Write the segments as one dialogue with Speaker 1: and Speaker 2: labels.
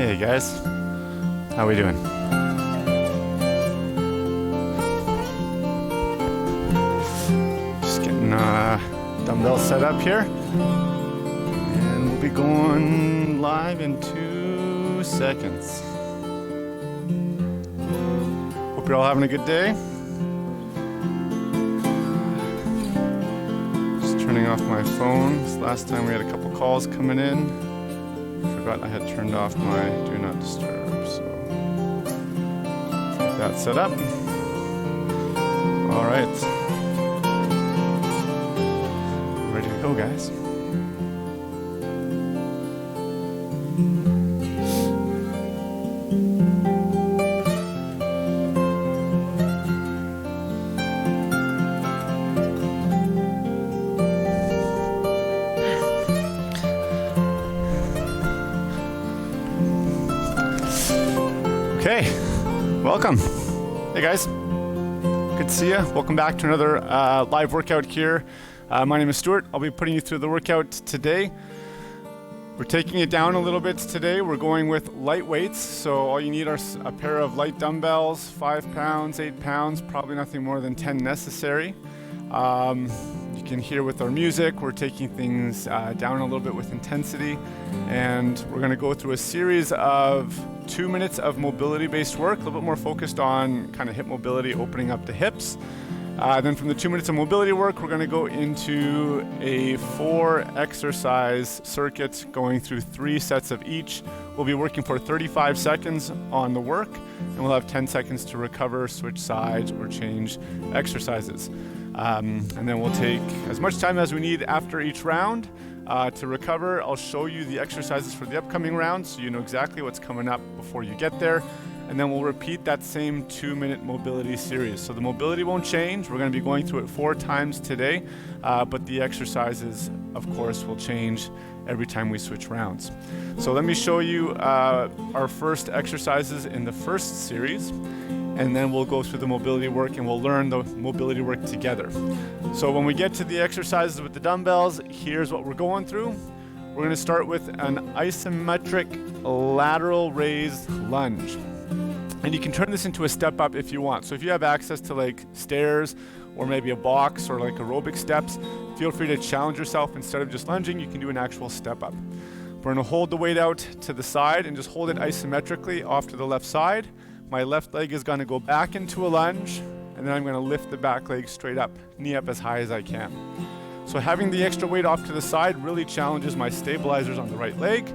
Speaker 1: Hey guys, how we doing? Just getting dumbbells set up here, and we'll be going live in 2 seconds. Hope you're all having a good day. Just turning off my phone. This last time we had a couple calls coming in. Forgot I had turned off my do not disturb, so get that set up. All right, ready to go, guys. Okay, welcome. Hey guys, good to see you. Welcome back to another live workout here. My name is Stuart. I'll be putting you through the workout today. We're taking it down a little bit today. We're going with light weights. So all you need are a pair of light dumbbells, 5 pounds, 8 pounds, probably nothing more than 10 necessary. You can hear with our music, we're taking things down a little bit with intensity, and we're going to go through a series of 2 minutes of mobility-based work, a little bit more focused on kind of hip mobility, opening up the hips. Then from the 2 minutes of mobility work, we're going to go into a 4 exercise circuit going through 3 sets of each. We'll be working for 35 seconds on the work, and we'll have 10 seconds to recover, switch sides, or change exercises. And then we'll take as much time as we need after each round to recover. I'll show you the exercises for the upcoming round so you know exactly what's coming up before you get there. And then we'll repeat that same 2-minute mobility series. So the mobility won't change. We're going to be going through it 4 times today, but the exercises, of course, will change every time we switch rounds. So let me show you our first exercises in the first series, and then we'll go through the mobility work and we'll learn the mobility work together. So when we get to the exercises with the dumbbells, here's what we're going through. We're going to start with an isometric lateral raised lunge. And you can turn this into a step up if you want. So if you have access to like stairs or maybe a box or like aerobic steps, feel free to challenge yourself. Instead of just lunging, you can do an actual step up. We're going to hold the weight out to the side and just hold it isometrically off to the left side. My left leg is going to go back into a lunge, and then I'm going to lift the back leg straight up, knee up as high as I can. So having the extra weight off to the side really challenges my stabilizers on the right leg.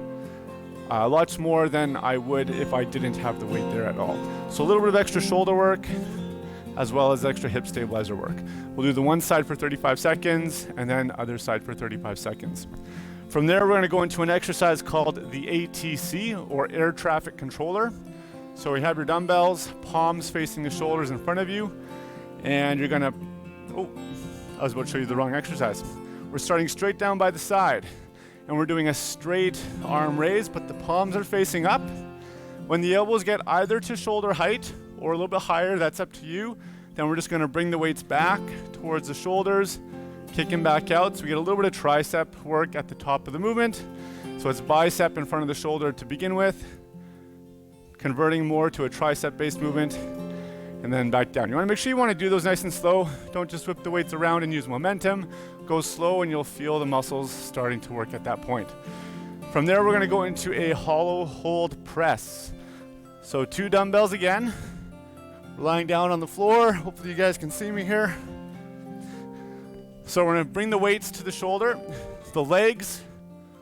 Speaker 1: Lots more than I would if I didn't have the weight there at all. So a little bit of extra shoulder work, as well as extra hip stabilizer work. We'll do the one side for 35 seconds, and then other side for 35 seconds. From there, we're going to go into an exercise called the ATC, or air traffic controller. So we have your dumbbells, palms facing the shoulders in front of you, and you're going to, I was about to show you the wrong exercise. We're starting straight down by the side, and we're doing a straight arm raise, but the palms are facing up. When the elbows get either to shoulder height or a little bit higher, that's up to you, then we're just going to bring the weights back towards the shoulders, kicking back out, so we get a little bit of tricep work at the top of the movement. So it's bicep in front of the shoulder to begin with, converting more to a tricep-based movement, and then back down. You want to make sure you want to do those nice and slow. Don't just whip the weights around and use momentum. Go slow and you'll feel the muscles starting to work at that point. From there, we're going to go into a hollow hold press. So 2 dumbbells again, lying down on the floor. Hopefully you guys can see me here. So we're going to bring the weights to the shoulder. The legs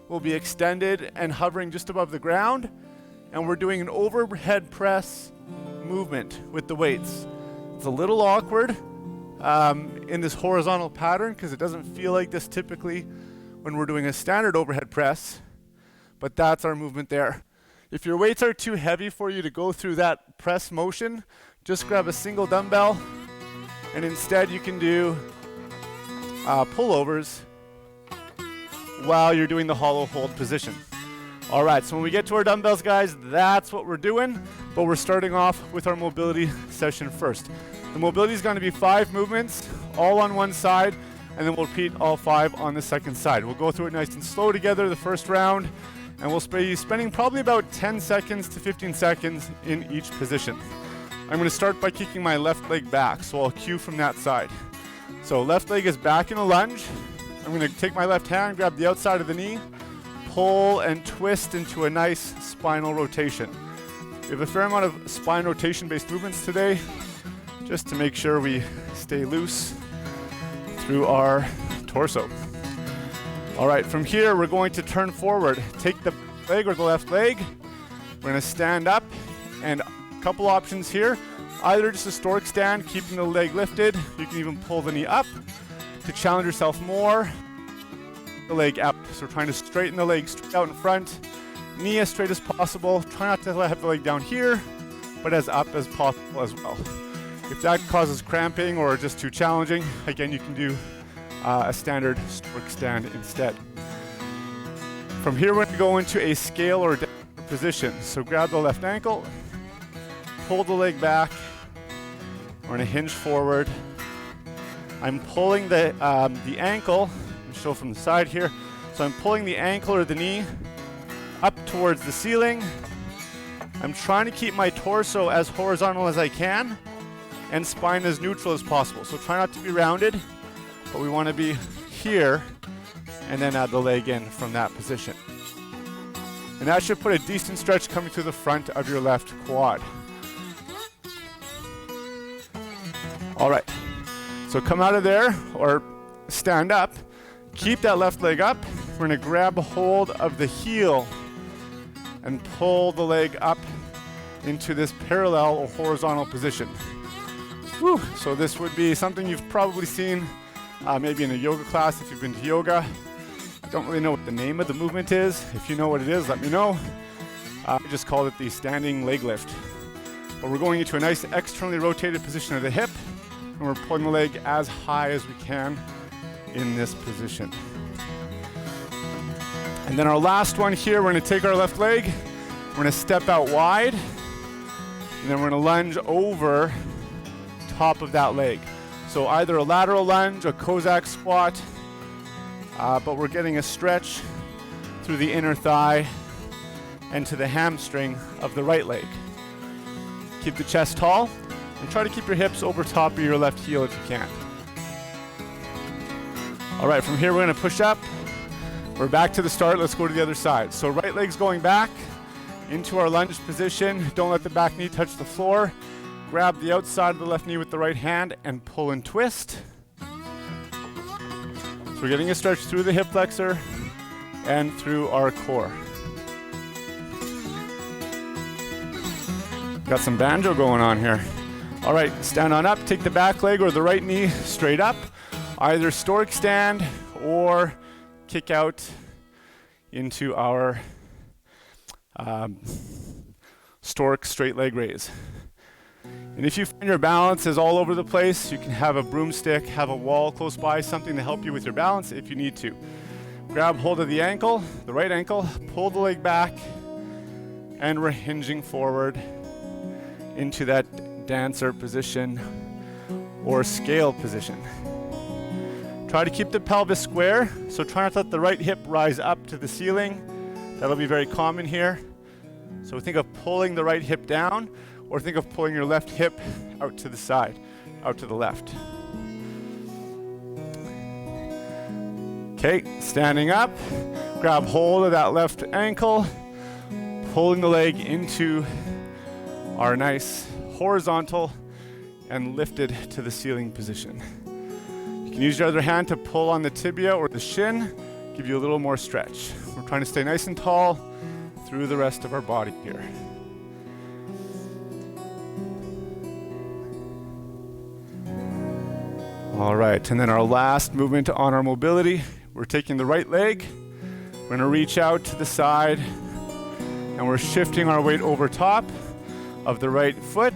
Speaker 1: will be extended and hovering just above the ground. And we're doing an overhead press movement with the weights. It's a little awkward in this horizontal pattern because it doesn't feel like this typically when we're doing a standard overhead press, but that's our movement there. If your weights are too heavy for you to go through that press motion, just grab a single dumbbell, and instead you can do pullovers while you're doing the hollow hold position. All right, so when we get to our dumbbells, guys, that's what we're doing, but we're starting off with our mobility session first. The mobility is going to be 5 movements, all on one side, and then we'll repeat all 5 on the second side. We'll go through it nice and slow together the first round, And we'll be spending probably about 10 seconds to 15 seconds in each position. I'm going to start by kicking my left leg back, so I'll cue from that side. So left leg is back in a lunge. I'm going to take my left hand, grab the outside of the knee, pull and twist into a nice spinal rotation. We have a fair amount of spine rotation based movements today, just to make sure we stay loose through our torso. All right, from here we're going to turn forward. Take the leg or the left leg. We're going to stand up, and a couple options here. Either just a stork stand, keeping the leg lifted. You can even pull the knee up to challenge yourself more. The leg up, so we're trying to straighten the leg straight out in front. Knee as straight as possible. Try not to have the leg down here, but as up as possible as well. If that causes cramping or just too challenging, again, you can do a standard stork stand instead. From here, we're going to go into a scale or downward position. So grab the left ankle, pull the leg back. We're going to hinge forward. I'm pulling the ankle. Let me show from the side here. So I'm pulling the ankle or the knee up towards the ceiling. I'm trying to keep my torso as horizontal as I can and spine as neutral as possible. So try not to be rounded, but we want to be here and then add the leg in from that position. And that should put a decent stretch coming through the front of your left quad. All right, so come out of there or stand up. Keep that left leg up. We're going to grab a hold of the heel and pull the leg up into this parallel or horizontal position. Whew. So this would be something you've probably seen maybe in a yoga class if you've been to yoga. I don't really know what the name of the movement is. If you know what it is, let me know. I just called it the standing leg lift. But we're going into a nice externally rotated position of the hip, and we're pulling the leg as high as we can in this position. And then our last one here, we're going to take our left leg, we're going to step out wide, and then we're going to lunge over top of that leg. So either a lateral lunge, a Cossack squat, but we're getting a stretch through the inner thigh and to the hamstring of the right leg. Keep the chest tall and try to keep your hips over top of your left heel if you can. All right, from here we're going to push up. We're back to the start. Let's go to the other side. So right leg's going back into our lunge position. Don't let the back knee touch the floor. Grab the outside of the left knee with the right hand and pull and twist. So we're getting a stretch through the hip flexor and through our core. Got some banjo going on here. All right, stand on up. Take the back leg or the right knee straight up. Either stork stand or kick out into our stork straight leg raise. And if you find your balance is all over the place, you can have a broomstick, have a wall close by, something to help you with your balance if you need to. Grab hold of the ankle, the right ankle, pull the leg back, and we're hinging forward into that dancer position or scale position. Try to keep the pelvis square, so try not to let the right hip rise up to the ceiling. That'll be very common here. So think of pulling the right hip down, or think of pulling your left hip out to the side, out to the left. Okay, standing up, grab hold of that left ankle, pulling the leg into our nice horizontal and lifted to the ceiling position. You can use your other hand to pull on the tibia or the shin, give you a little more stretch. We're trying to stay nice and tall through the rest of our body here. All right, and then our last movement on our mobility, we're taking the right leg, we're going to reach out to the side, and we're shifting our weight over top of the right foot,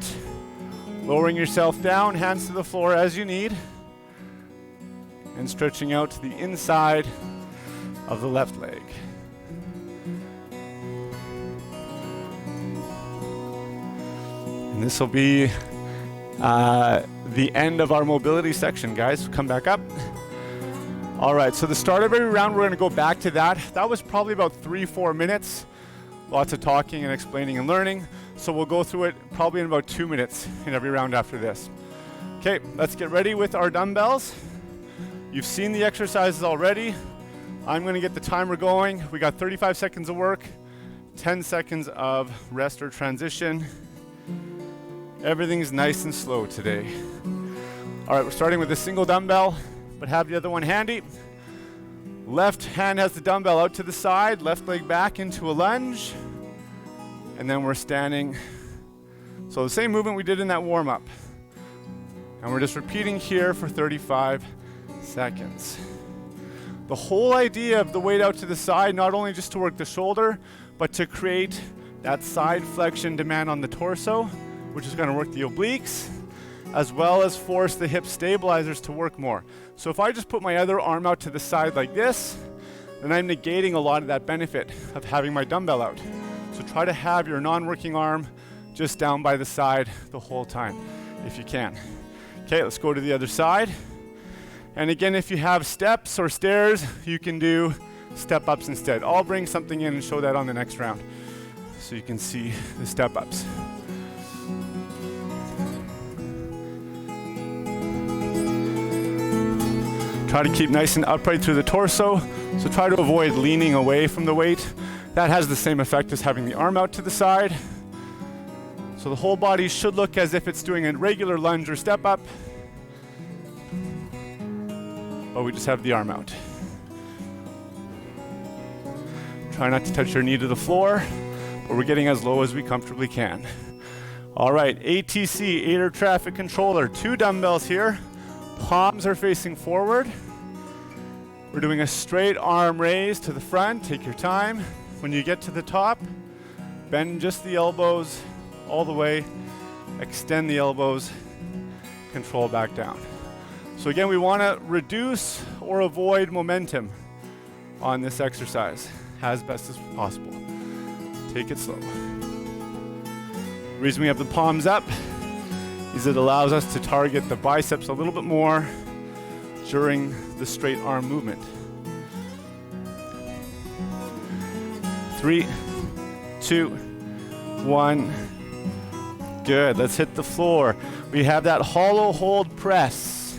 Speaker 1: lowering yourself down, hands to the floor as you need, and stretching out to the inside of the left leg. And this will be the end of our mobility section, guys. Come back up. All right, so the start of every round, we're gonna go back to that. That was probably about 3-4 minutes. Lots of talking and explaining and learning. So we'll go through it probably in about 2 minutes in every round after this. Okay, let's get ready with our dumbbells. You've seen the exercises already. I'm gonna get the timer going. We got 35 seconds of work, 10 seconds of rest or transition. Everything's nice and slow today. All right, we're starting with a single dumbbell, but have the other one handy. Left hand has the dumbbell out to the side, left leg back into a lunge, and then we're standing. So the same movement we did in that warm-up. And we're just repeating here for 35 seconds. The whole idea of the weight out to the side, not only just to work the shoulder, but to create that side flexion demand on the torso, which is gonna work the obliques, as well as force the hip stabilizers to work more. So if I just put my other arm out to the side like this, then I'm negating a lot of that benefit of having my dumbbell out. So try to have your non-working arm just down by the side the whole time, if you can. Okay, let's go to the other side. And again, if you have steps or stairs, you can do step ups instead. I'll bring something in and show that on the next round so you can see the step ups. Try to keep nice and upright through the torso, so try to avoid leaning away from the weight. That has the same effect as having the arm out to the side. So the whole body should look as if it's doing a regular lunge or step up, but we just have the arm out. Try not to touch your knee to the floor, but we're getting as low as we comfortably can. All right, ATC, air traffic controller, 2 dumbbells here. Palms are facing forward. We're doing a straight arm raise to the front. Take your time. When you get to the top, bend just the elbows all the way, extend the elbows, control back down. So again, we want to reduce or avoid momentum on this exercise as best as possible. Take it slow. The reason we have the palms up is it allows us to target the biceps a little bit more during the straight arm movement. 3, 2, 1. Good, let's hit the floor. We have that hollow hold press.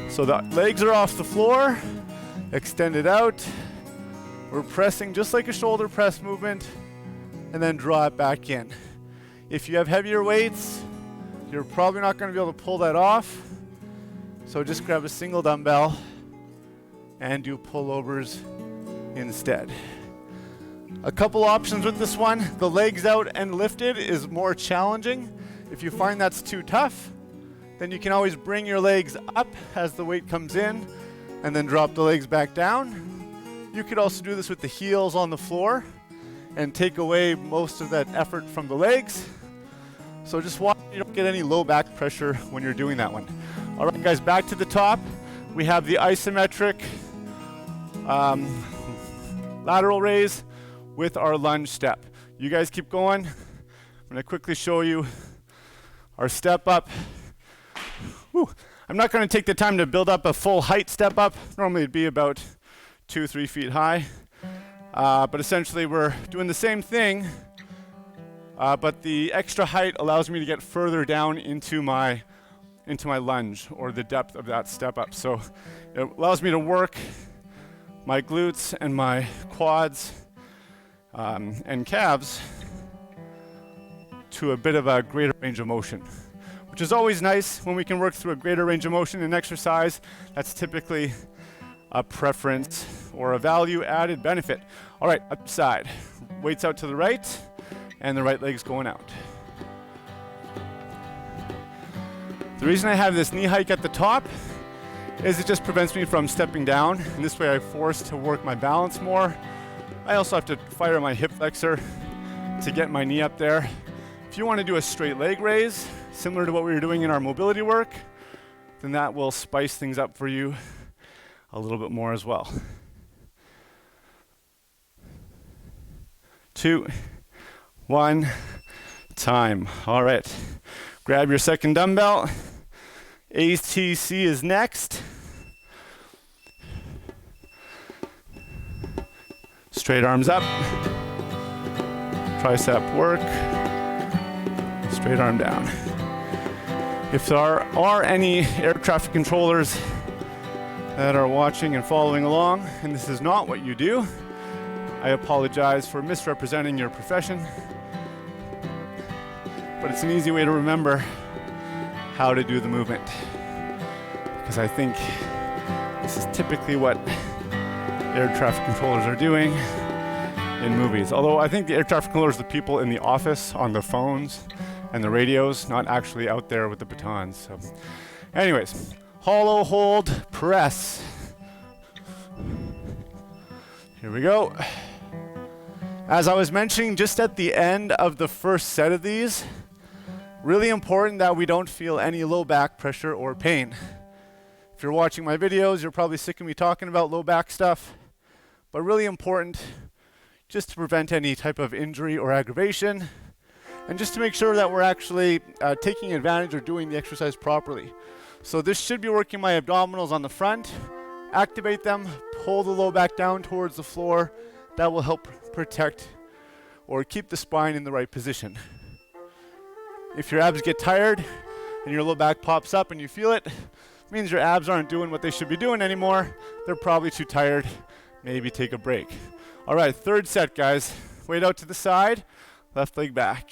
Speaker 1: So the legs are off the floor, extended out. We're pressing just like a shoulder press movement, and then draw it back in. If you have heavier weights, you're probably not going to be able to pull that off. So just grab a single dumbbell and do pullovers instead. A couple options with this one. The legs out and lifted is more challenging. If you find that's too tough, then you can always bring your legs up as the weight comes in and then drop the legs back down. You could also do this with the heels on the floor and take away most of that effort from the legs. So just watch you don't get any low back pressure when you're doing that one. All right, guys, back to the top. We have the isometric lateral raise with our lunge step. You guys keep going. I'm gonna quickly show you our step up. Whew. I'm not gonna take the time to build up a full height step up. Normally it'd be about 2-3 feet high. But essentially we're doing the same thing, but the extra height allows me to get further down into my lunge or the depth of that step up. So it allows me to work my glutes and my quads and calves to a bit of a greater range of motion, which is always nice when we can work through a greater range of motion in exercise. That's typically a preference or a value added benefit. All right, up side. Weights out to the right and the right leg's going out. The reason I have this knee hike at the top is it just prevents me from stepping down, and this way I'm forced to work my balance more. I also have to fire my hip flexor to get my knee up there. If you want to do a straight leg raise, similar to what we were doing in our mobility work, then that will spice things up for you a little bit more as well. 2, 1, time. All right, grab your second dumbbell. ATC is next. Straight arms up. Tricep work. Straight arm down. If there are any air traffic controllers that are watching and following along, and this is not what you do, I apologize for misrepresenting your profession. But it's an easy way to remember how to do the movement. Because I think this is typically what air traffic controllers are doing in movies. Although I think the air traffic controllers are the people in the office on the phones and the radios, not actually out there with the batons. So, anyways, hollow hold press. Here we go. As I was mentioning just at the end of the first set of these, really important that we don't feel any low back pressure or pain. If you're watching my videos, you're probably sick of me talking about low back stuff, but really important just to prevent any type of injury or aggravation, and just to make sure that we're actually taking advantage or doing the exercise properly. So this should be working my abdominals on the front. Activate them, pull the low back down towards the floor. That will help protect or keep the spine in the right position. If your abs get tired and your low back pops up and you feel it, means your abs aren't doing what they should be doing anymore. They're probably too tired. Maybe take a break. All right, third set, guys. Weight out to the side, left leg back.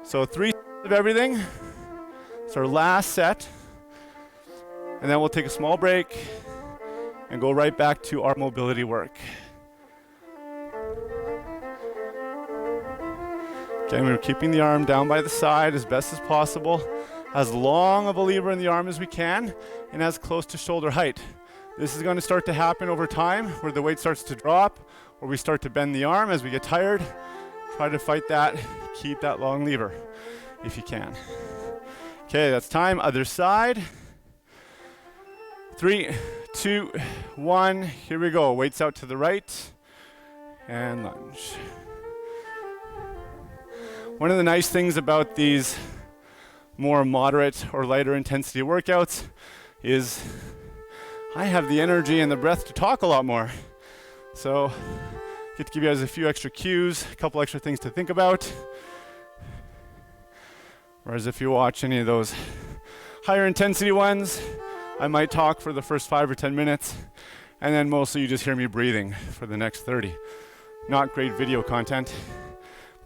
Speaker 1: So 3 sets of everything. It's our last set. And then we'll take a small break and go right back to our mobility work. Again, we're keeping the arm down by the side as best as possible, as long of a lever in the arm as we can, and as close to shoulder height. This is going to start to happen over time, where the weight starts to drop, or we start to bend the arm as we get tired. Try to fight that, keep that long lever, if you can. Okay, that's time, other side. 3, 2, 1, here we go. Weights out to the right, and lunge. One of the nice things about these more moderate or lighter intensity workouts is I have the energy and the breath to talk a lot more. So get to give you guys a few extra cues, a couple extra things to think about. Whereas if you watch any of those higher intensity ones, I might talk for the first 5 or 10 minutes, and then mostly you just hear me breathing for the next 30. Not great video content,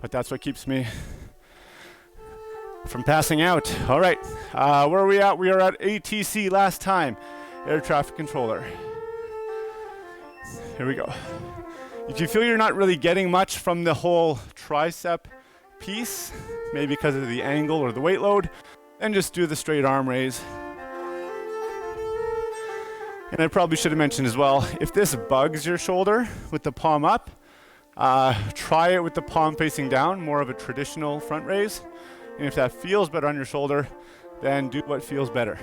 Speaker 1: but that's what keeps me from passing out. All right, where are we at? We are at ATC last time, air traffic controller. Here we go. If you feel you're not really getting much from the whole tricep piece, maybe because of the angle or the weight load, then just do the straight arm raise. And I probably should have mentioned as well, if this bugs your shoulder with the palm up, try it with the palm facing down, more of a traditional front raise. And if that feels better on your shoulder, then do what feels better.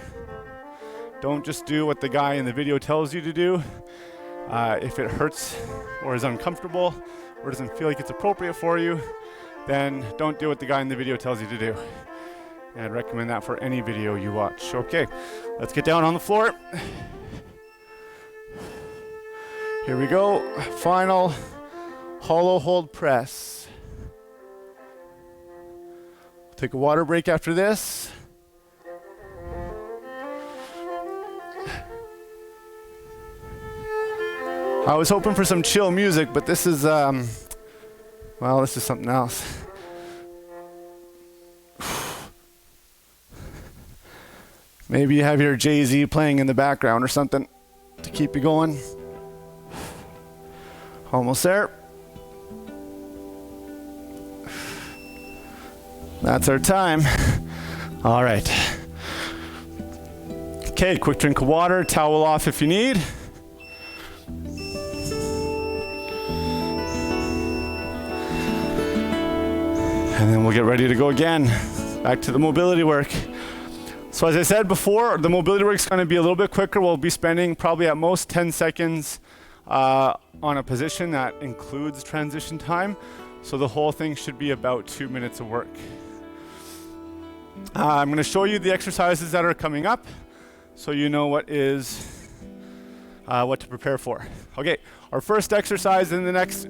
Speaker 1: Don't just do what the guy in the video tells you to do. If it hurts or is uncomfortable or doesn't feel like it's appropriate for you, then don't do what the guy in the video tells you to do. And I'd recommend that for any video you watch. Okay, let's get down on the floor. Here we go, final hollow hold press. Take a water break after this. I was hoping for some chill music, but this is, well, this is something else. Maybe you have your Jay-Z playing in the background or something to keep you going. Almost there. That's our time. All right. Okay, quick drink of water, towel off if you need. And then we'll get ready to go again. Back to the mobility work. So as I said before, the mobility work is going to be a little bit quicker. We'll be spending probably at most 10 seconds on a position that includes transition time. So the whole thing should be about 2 minutes of work. I'm going to show you the exercises that are coming up so you know what to prepare for. Okay, Our first exercise in the next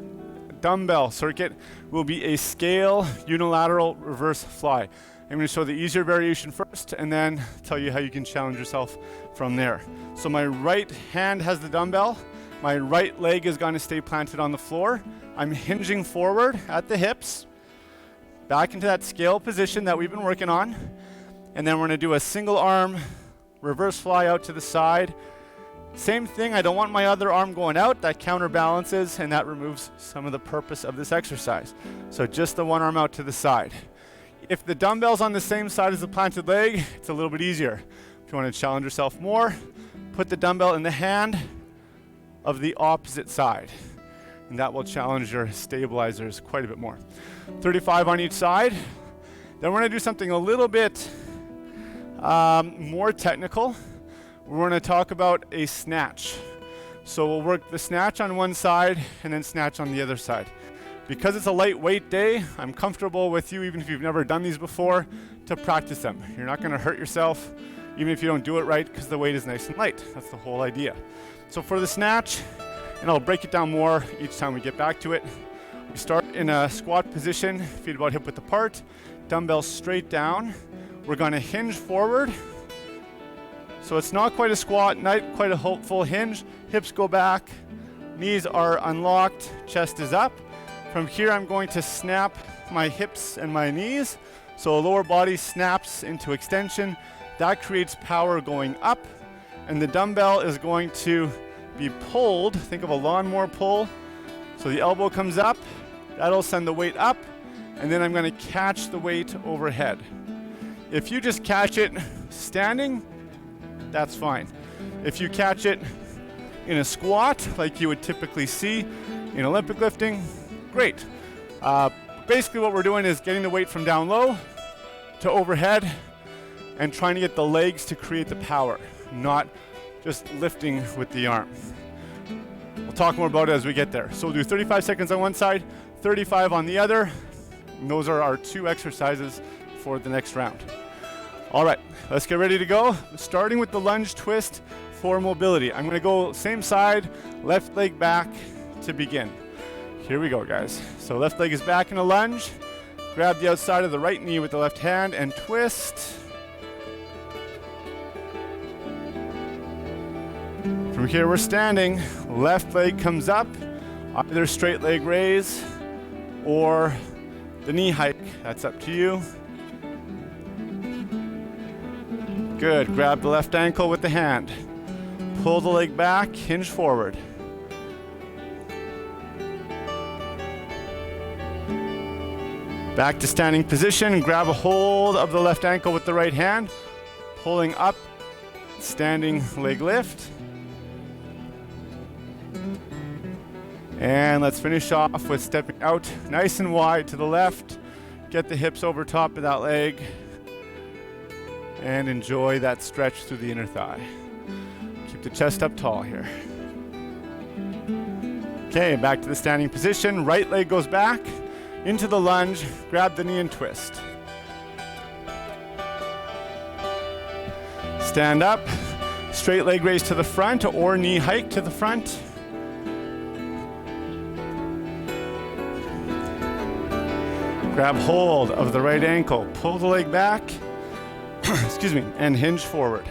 Speaker 1: dumbbell circuit will be a scale unilateral reverse fly. I'm going to show the easier variation first and then tell you how you can challenge yourself from there. So my right hand has the dumbbell. My right leg is going to stay planted on the floor. I'm hinging forward at the hips, back into that scale position that we've been working on. And then we're going to do a single arm reverse fly out to the side. Same thing, I don't want my other arm going out. That counterbalances and that removes some of the purpose of this exercise. So just the one arm out to the side. If the dumbbell's on the same side as the planted leg, it's a little bit easier. If you want to challenge yourself more, put the dumbbell in the hand of the opposite side. And that will challenge your stabilizers quite a bit more. 35 on each side. Then we're going to do something a little bit more technical. We're going to talk about a snatch. So we'll work the snatch on one side and then snatch on the other side. Because it's a lightweight day, I'm comfortable with you, even if you've never done these before, to practice them. You're not going to hurt yourself, even if you don't do it right, because the weight is nice and light. That's the whole idea. So for the snatch, and I'll break it down more each time we get back to it. We start in a squat position, feet about hip width apart, dumbbells straight down. We're going to hinge forward. So it's not quite a squat, not quite a full hinge. Hips go back, knees are unlocked, chest is up. From here, I'm going to snap my hips and my knees. So lower body snaps into extension. That creates power going up. And the dumbbell is going to be pulled. Think of a lawnmower pull. So the elbow comes up. That'll send the weight up. And then I'm going to catch the weight overhead. If you just catch it standing, that's fine. If you catch it in a squat, like you would typically see in Olympic lifting, great. Basically what we're doing is getting the weight from down low to overhead and trying to get the legs to create the power, not just lifting with the arm. We'll talk more about it as we get there. So we'll do 35 seconds on one side, 35 on the other. And those are our two exercises for the next round. All right, let's get ready to go. Starting with the lunge twist for mobility. I'm gonna go same side, left leg back to begin. Here we go, guys. So left leg is back in a lunge. Grab the outside of the right knee with the left hand and twist. From here we're standing. Left leg comes up, either straight leg raise or the knee hike. That's up to you. Good, grab the left ankle with the hand. Pull the leg back, hinge forward. Back to standing position, grab a hold of the left ankle with the right hand, pulling up, standing leg lift. And let's finish off with stepping out nice and wide to the left. Get the hips over top of that leg and enjoy that stretch through the inner thigh. Keep the chest up tall here. Okay, back to the standing position. Right leg goes back into the lunge, grab the knee and twist. Stand up, straight leg raise to the front or knee hike to the front. Grab hold of the right ankle, pull the leg back, excuse me, and hinge forward.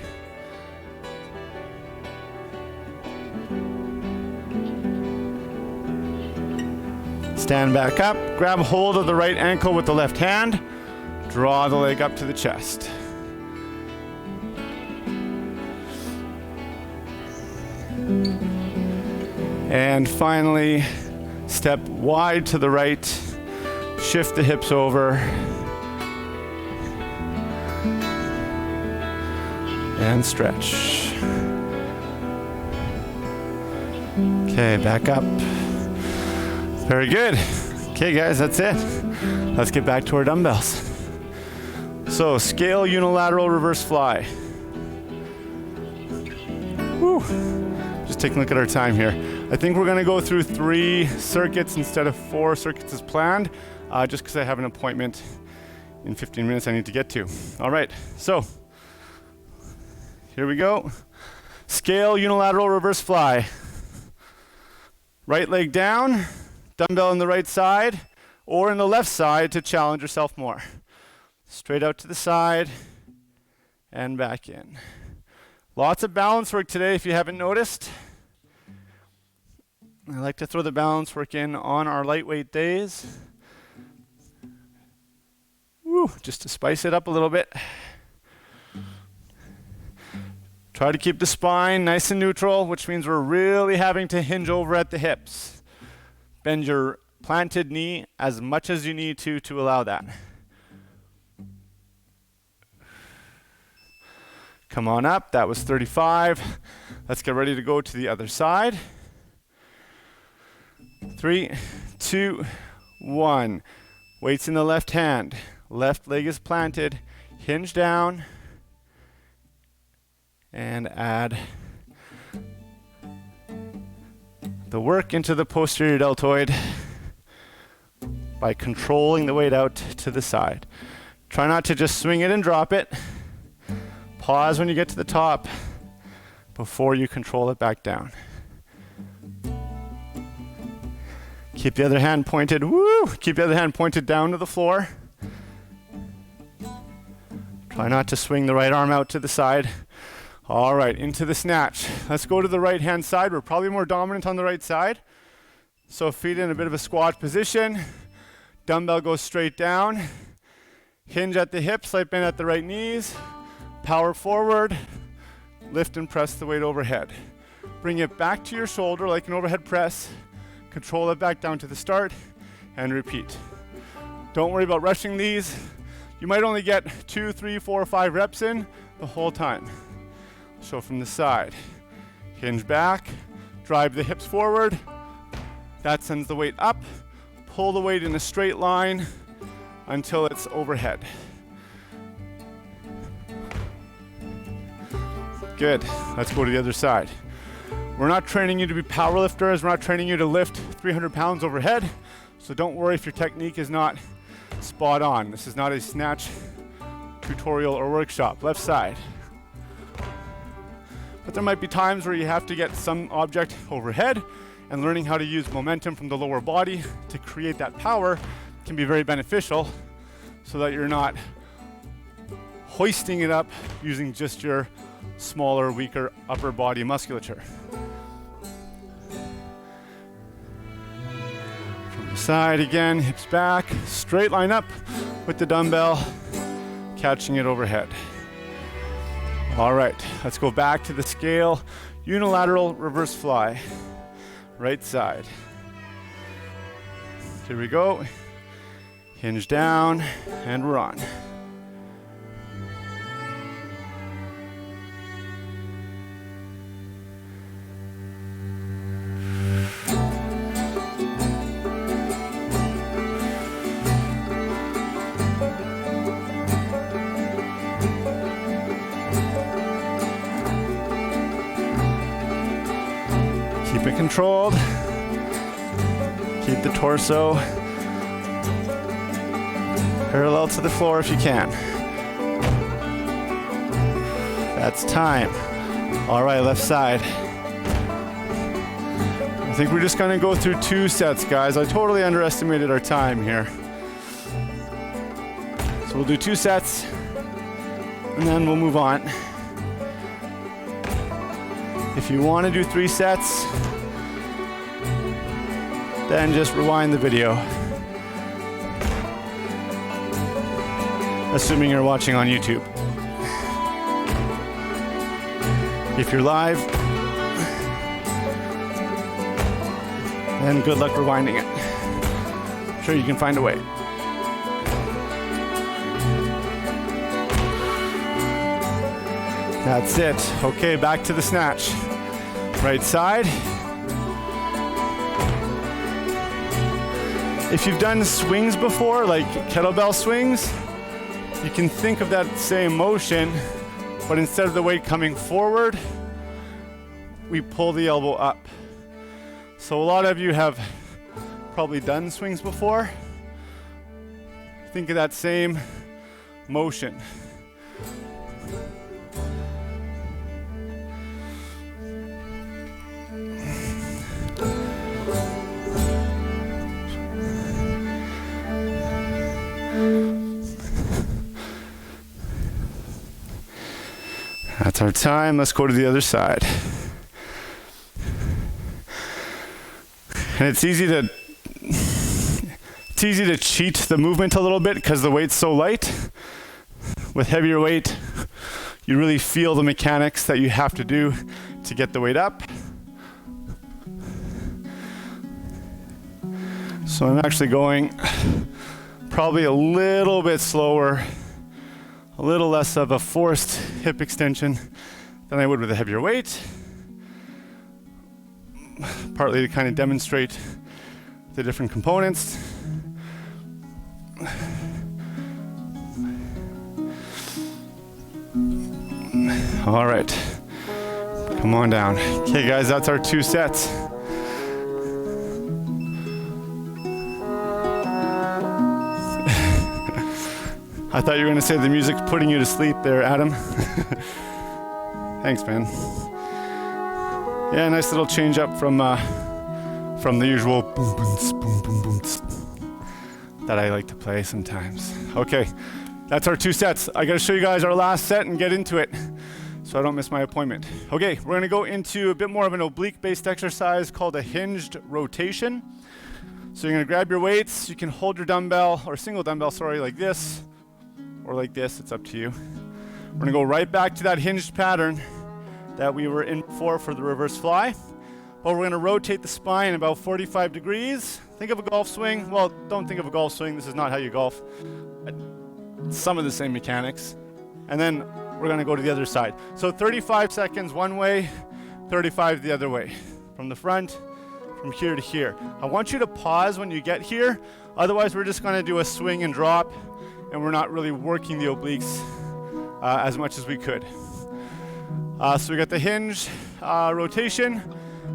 Speaker 1: Stand back up, grab hold of the right ankle with the left hand, draw the leg up to the chest. And finally, step wide to the right, shift the hips over, and stretch. Okay, back up. Very good. Okay guys, that's it. Let's get back to our dumbbells. So scale unilateral reverse fly. Whew. Just taking a look at our time here. I think we're gonna go through 3 circuits instead of 4 circuits as planned, just because I have an appointment in 15 minutes I need to get to. All right, so here we go. Scale unilateral reverse fly. Right leg down, dumbbell on the right side, or in the left side to challenge yourself more. Straight out to the side, and back in. Lots of balance work today if you haven't noticed. I like to throw the balance work in on our lightweight days. Woo, just to spice it up a little bit. Try to keep the spine nice and neutral, which means we're really having to hinge over at the hips. Bend your planted knee as much as you need to allow that. Come on up, that was 35. Let's get ready to go to the other side. 3, 2, 1. Weights in the left hand. Left leg is planted. Hinge down. And add the work into the posterior deltoid by controlling the weight out to the side. Try not to just swing it and drop it. Pause when you get to the top before you control it back down. Keep the other hand pointed, woo! Keep the other hand pointed down to the floor. Try not to swing the right arm out to the side. All right, into the snatch. Let's go to the right hand side. We're probably more dominant on the right side. So feet in a bit of a squat position. Dumbbell goes straight down. Hinge at the hips, slight bend at the right knees. Power forward, lift and press the weight overhead. Bring it back to your shoulder like an overhead press. Control it back down to the start and repeat. Don't worry about rushing these. You might only get 2, 3, 4, 5 reps in the whole time. So from the side, hinge back, drive the hips forward. That sends the weight up. Pull the weight in a straight line until it's overhead. Good. Let's go to the other side. We're not training you to be powerlifters. We're not training you to lift 300 pounds overhead. So don't worry if your technique is not spot on. This is not a snatch tutorial or workshop. Left side. But there might be times where you have to get some object overhead, and learning how to use momentum from the lower body to create that power can be very beneficial so that you're not hoisting it up using just your smaller, weaker upper body musculature. From the side again, hips back, straight line up with the dumbbell, catching it overhead. All right, let's go back to the scale. Unilateral reverse fly, right side. Here we go. Hinge down, and we're on. Keep it controlled. Keep the torso parallel to the floor if you can. That's time. All right, left side. I think we're just gonna go through 2 sets, guys. I totally underestimated our time here. So we'll do 2 sets, and then we'll move on. If you want to do 3 sets, then just rewind the video. Assuming you're watching on YouTube. If you're live, then good luck rewinding it. I'm sure you can find a way. That's it. Okay, back to the snatch. Right side. If you've done swings before, like kettlebell swings, you can think of that same motion, but instead of the weight coming forward, we pull the elbow up. So a lot of you have probably done swings before. Think of that same motion. That's our time. Let's go to the other side. And it's easy to cheat the movement a little bit because the weight's so light. With heavier weight, you really feel the mechanics that you have to do to get the weight up. So I'm actually going probably a little bit slower, a little less of a forced hip extension than I would with a heavier weight. Partly to kind of demonstrate the different components. All right, come on down. Okay guys, that's our 2 sets. I thought you were gonna say the music's putting you to sleep there, Adam. Thanks, man. Yeah, nice little change up from the usual boom, boom, boom, boom, boom that I like to play sometimes. Okay, that's our 2 sets. I gotta show you guys our last set and get into it so I don't miss my appointment. Okay, we're gonna go into a bit more of an oblique-based exercise called a hinged rotation. So you're gonna grab your weights. You can hold your dumbbell, or single dumbbell, sorry, like this, or like this, it's up to you. We're gonna go right back to that hinged pattern that we were in for the reverse fly. But we're gonna rotate the spine about 45 degrees. Think of a golf swing. Well, don't think of a golf swing. This is not how you golf. Some of the same mechanics. And then we're gonna go to the other side. So 35 seconds one way, 35 the other way. From the front, from here to here. I want you to pause when you get here. Otherwise, we're just gonna do a swing and drop, and we're not really working the obliques as much as we could. So we got the hinge rotation.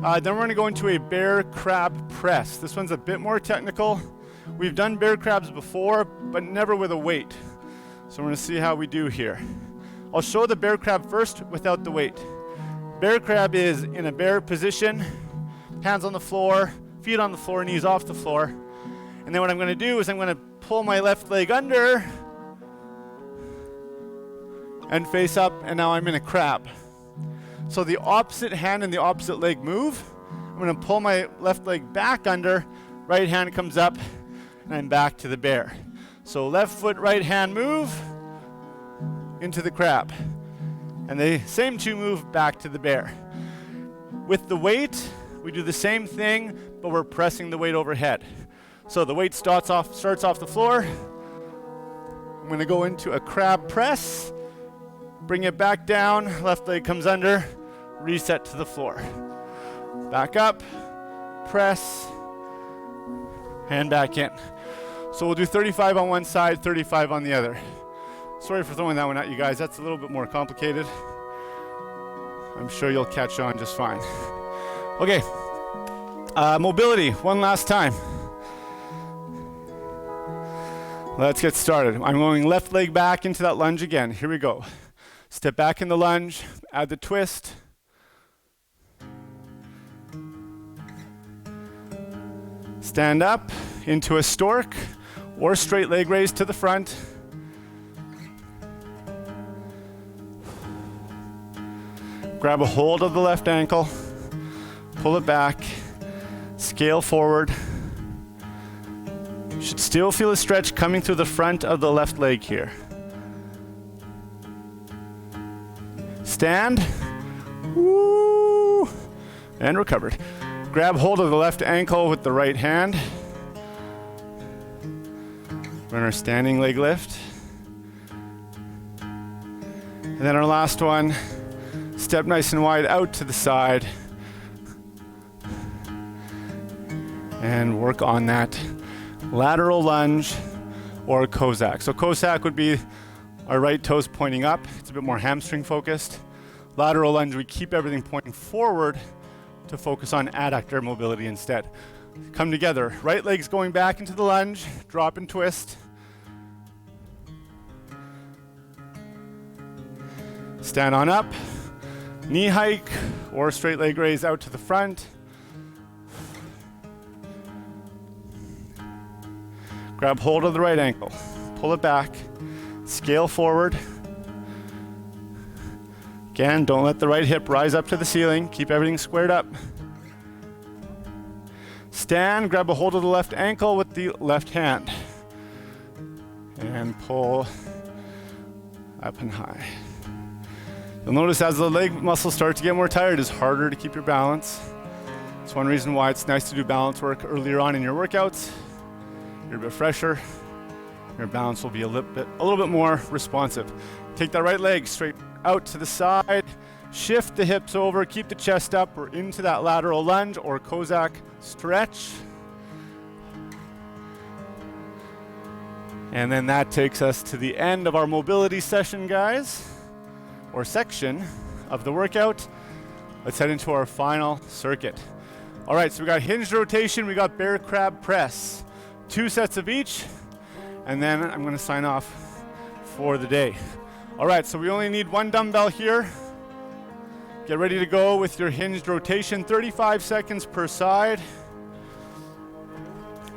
Speaker 1: Then we're gonna go into a bear crab press. This one's a bit more technical. We've done bear crabs before, but never with a weight. So we're gonna see how we do here. I'll show the bear crab first without the weight. Bear crab is in a bear position, hands on the floor, feet on the floor, knees off the floor. And then what I'm gonna do is I'm gonna pull my left leg under and face up, and now I'm in a crab. So the opposite hand and the opposite leg move. I'm gonna pull my left leg back under, right hand comes up, and I'm back to the bear. So left foot, right hand move into the crab. And the same 2 move back to the bear. With the weight, we do the same thing, but we're pressing the weight overhead. So the weight starts off the floor. I'm gonna go into a crab press, bring it back down, left leg comes under, reset to the floor. Back up, press, and back in. So we'll do 35 on one side, 35 on the other. Sorry for throwing that one at you guys. That's a little bit more complicated. I'm sure you'll catch on just fine. Okay, mobility, one last time. Let's get started. I'm going left leg back into that lunge again. Here we go. Step back in the lunge, add the twist. Stand up into a stork or straight leg raise to the front. Grab a hold of the left ankle, pull it back, scale forward. You should still feel a stretch coming through the front of the left leg here. Stand, woo, and recovered. Grab hold of the left ankle with the right hand. Run our standing leg lift. And then our last one, step nice and wide out to the side. And work on that lateral lunge or Cossack. So Cossack would be our right toes pointing up. It's a bit more hamstring focused. Lateral lunge, we keep everything pointing forward to focus on adductor mobility instead. Come together. Right leg's going back into the lunge, drop and twist. Stand on up, knee hike or straight leg raise out to the front. Grab hold of the right ankle, pull it back, scale forward, Again, don't let the right hip rise up to the ceiling. Keep everything squared up. Stand, grab a hold of the left ankle with the left hand. And pull up and high. You'll notice as the leg muscles start to get more tired, it's harder to keep your balance. It's one reason why it's nice to do balance work earlier on in your workouts. You're a bit fresher. Your balance will be a little bit more responsive. Take that right leg straight out to the side. Shift the hips over, keep the chest up or into that lateral lunge or Cossack stretch. And then that takes us to the end of our mobility session, guys, or section of the workout. Let's head into our final circuit. All right, so we got hinged rotation, we got bear crab press. 2 sets of each, and then I'm gonna sign off for the day. All right, so we only need 1 dumbbell here. Get ready to go with your hinged rotation, 35 seconds per side.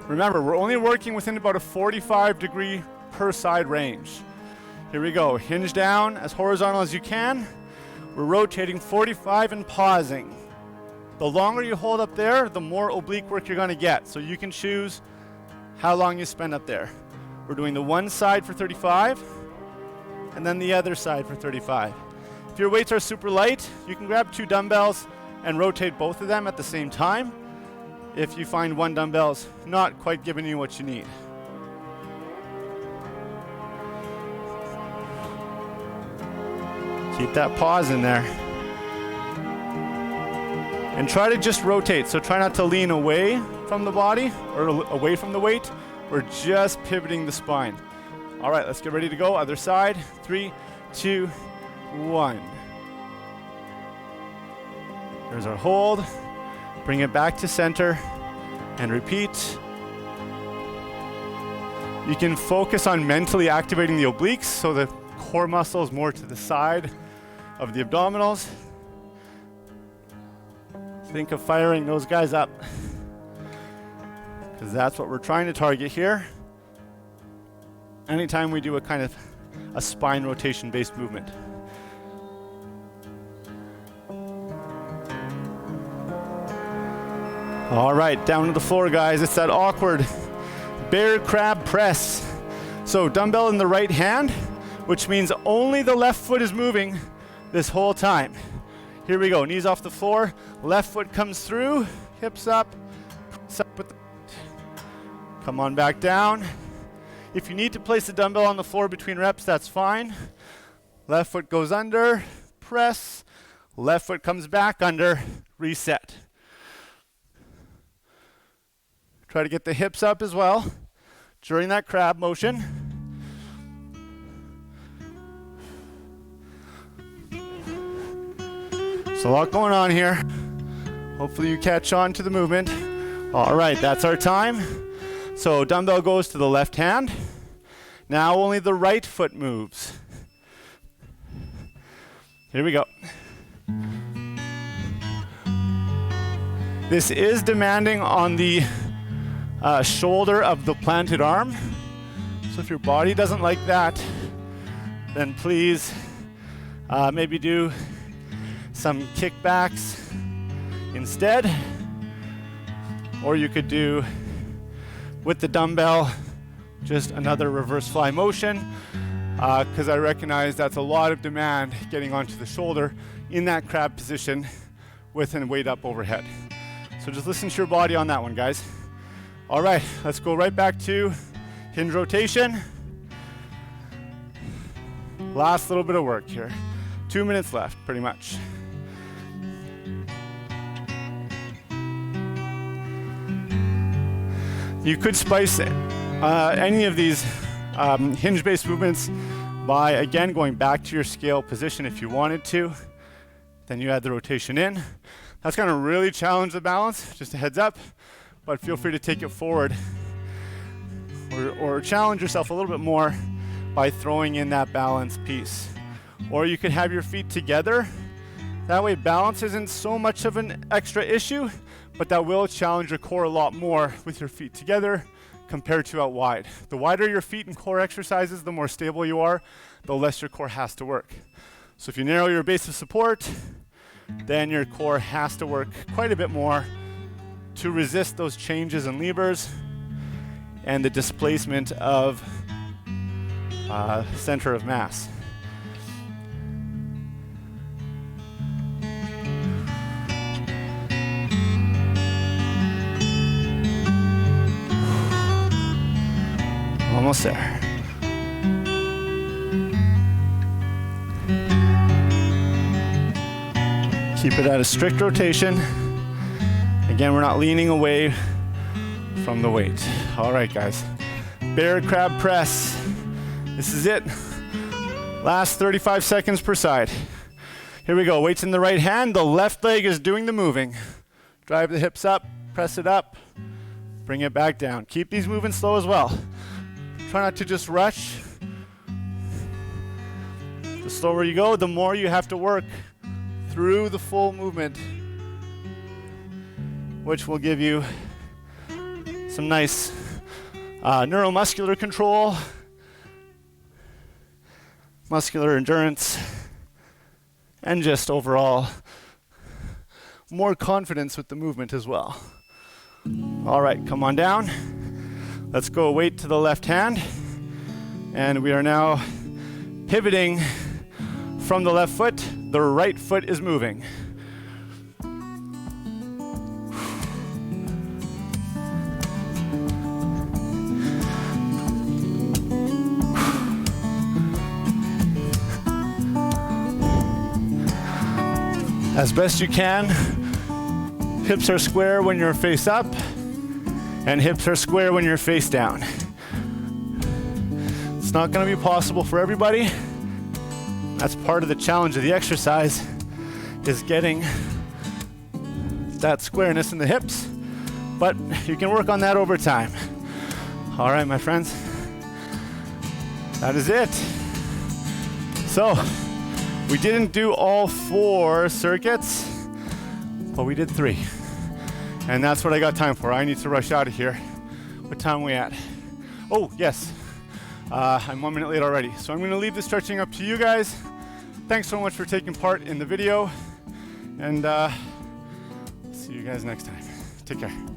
Speaker 1: Remember, we're only working within about a 45-degree per side range. Here we go, hinge down as horizontal as you can. We're rotating 45 and pausing. The longer you hold up there, the more oblique work you're gonna get. So you can choose how long you spend up there. We're doing the one side for 35, and then the other side for 35. If your weights are super light, you can grab 2 dumbbells and rotate both of them at the same time if you find 1 dumbbell's not quite giving you what you need. Keep that pause in there. And try to just rotate, so try not to lean away from the body or away from the weight. We're just pivoting the spine. All right, let's get ready to go. Other side, 3, 2, 1. There's our hold. Bring it back to center and repeat. You can focus on mentally activating the obliques, so the core muscle is more to the side of the abdominals. Think of firing those guys up, because that's what we're trying to target here. Anytime we do a kind of a spine rotation based movement. All right, down to the floor, guys. It's that awkward bear crab press. So dumbbell in the right hand, which means only the left foot is moving this whole time. Here we go, knees off the floor, left foot comes through, hips up, press up with the, come on back down. If you need to place the dumbbell on the floor between reps, that's fine. Left foot goes under, press, left foot comes back under, reset. Try to get the hips up as well during that crab motion. There's a lot going on here. Hopefully you catch on to the movement. All right, that's our time. So dumbbell goes to the left hand. Now only the right foot moves. Here we go. This is demanding on the shoulder of the planted arm. So if your body doesn't like that, then please maybe do some kickbacks instead. Or you could do, with the dumbbell, just another reverse fly motion, because I recognize that's a lot of demand getting onto the shoulder in that crab position with a weight up overhead. So just listen to your body on that one, guys. All right, let's go right back to hinge rotation. Last little bit of work here. 2 minutes left, pretty much. You could spice any of these hinge-based movements by, again, going back to your scale position if you wanted to. Then you add the rotation in. That's going to really challenge the balance, just a heads up, but feel free to take it forward or challenge yourself a little bit more by throwing in that balance piece. Or you could have your feet together. That way balance isn't so much of an extra issue, but that will challenge your core a lot more with your feet together compared to out wide. The wider your feet and core exercises, the more stable you are, the less your core has to work. So if you narrow your base of support, then your core has to work quite a bit more to resist those changes in levers and the displacement of center of mass. Almost there. Keep it at a strict rotation. Again, we're not leaning away from the weight. All right, guys. Bear crab press. This is it. Last 35 seconds per side. Here we go. Weights in the right hand. The left leg is doing the moving. Drive the hips up, press it up, bring it back down. Keep these moving slow as well. Try not to just rush. The slower you go, the more you have to work through the full movement, which will give you some nice neuromuscular control, muscular endurance, and just overall more confidence with the movement as well. All right, come on down. Let's go weight to the left hand. And we are now pivoting from the left foot. The right foot is moving. As best you can, hips are square when you're face up, and hips are square when you're face down. It's not going to be possible for everybody. That's part of the challenge of the exercise, is getting that squareness in the hips, but you can work on that over time. All right, my friends, that is it. So, we didn't do all 4 circuits, but we did 3. And that's what I got time for. I need to rush out of here. What time are we at? Oh, yes. I'm 1 minute late already. So I'm gonna leave the stretching up to you guys. Thanks so much for taking part in the video. And see you guys next time. Take care.